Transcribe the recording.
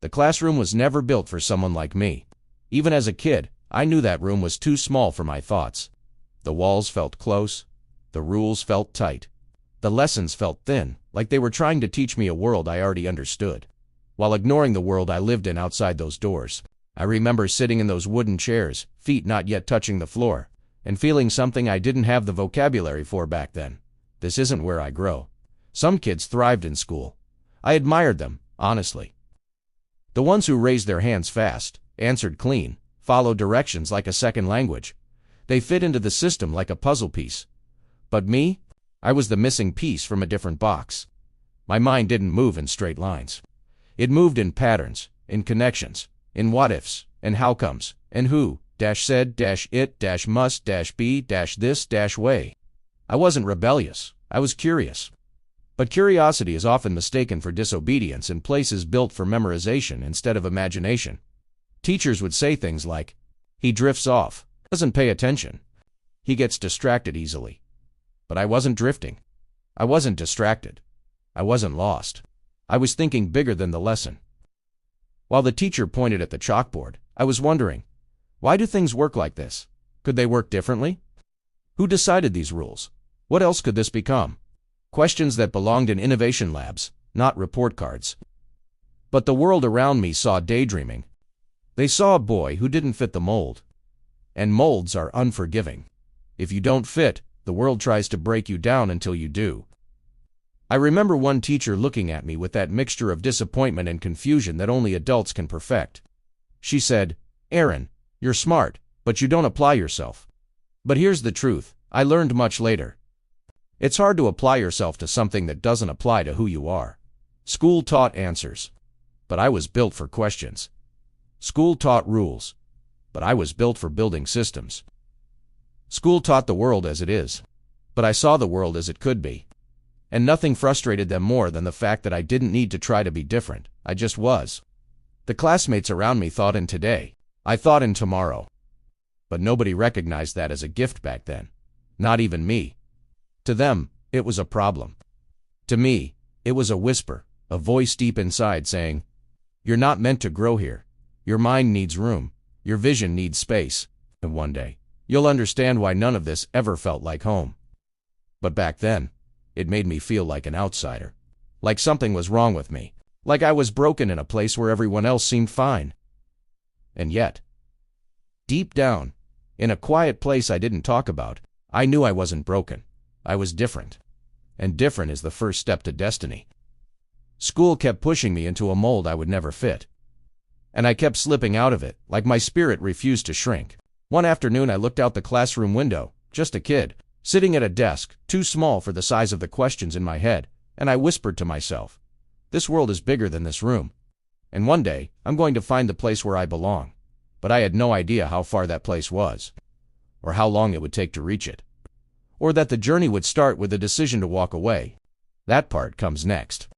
The classroom was never built for someone like me. Even as a kid, I knew that room was too small for my thoughts. The walls felt close. The rules felt tight. The lessons felt thin, like they were trying to teach me a world I already understood, while ignoring the world I lived in outside those doors. I remember sitting in those wooden chairs, feet not yet touching the floor, and feeling something I didn't have the vocabulary for back then. This isn't where I grow. Some kids thrived in school. I admired them, honestly. The ones who raised their hands fast, answered clean, followed directions like a second language. They fit into the system like a puzzle piece. But me? I was the missing piece from a different box. My mind didn't move in straight lines. It moved in patterns, in connections, in what-ifs, and how-comes, and who, said, it, must, be, this, way. I wasn't rebellious. I was curious. But curiosity is often mistaken for disobedience in places built for memorization instead of imagination. Teachers would say things like, "He drifts off, doesn't pay attention. He gets distracted easily." But I wasn't drifting. I wasn't distracted. I wasn't lost. I was thinking bigger than the lesson. While the teacher pointed at the chalkboard, I was wondering, why do things work like this? Could they work differently? Who decided these rules? What else could this become? Questions that belonged in innovation labs, not report cards. But the world around me saw daydreaming. They saw a boy who didn't fit the mold. And molds are unforgiving. If you don't fit, the world tries to break you down until you do. I remember one teacher looking at me with that mixture of disappointment and confusion that only adults can perfect. She said, "Aaron, you're smart, but you don't apply yourself." But here's the truth, I learned much later. It's hard to apply yourself to something that doesn't apply to who you are. School taught answers, but I was built for questions. School taught rules, but I was built for building systems. School taught the world as it is, but I saw the world as it could be. And nothing frustrated them more than the fact that I didn't need to try to be different, I just was. The classmates around me thought in today, I thought in tomorrow. But nobody recognized that as a gift back then. Not even me. To them, it was a problem. To me, it was a whisper, a voice deep inside saying, "You're not meant to grow here. Your mind needs room. Your vision needs space. And one day, you'll understand why none of this ever felt like home." But back then, it made me feel like an outsider. Like something was wrong with me. Like I was broken in a place where everyone else seemed fine. And yet, deep down, in a quiet place I didn't talk about, I knew I wasn't broken. I was different. And different is the first step to destiny. School kept pushing me into a mold I would never fit. And I kept slipping out of it, like my spirit refused to shrink. One afternoon I looked out the classroom window, just a kid, sitting at a desk, too small for the size of the questions in my head, and I whispered to myself, "This world is bigger than this room. And one day, I'm going to find the place where I belong." But I had no idea how far that place was, or how long it would take to reach it, or that the journey would start with the decision to walk away. That part comes next.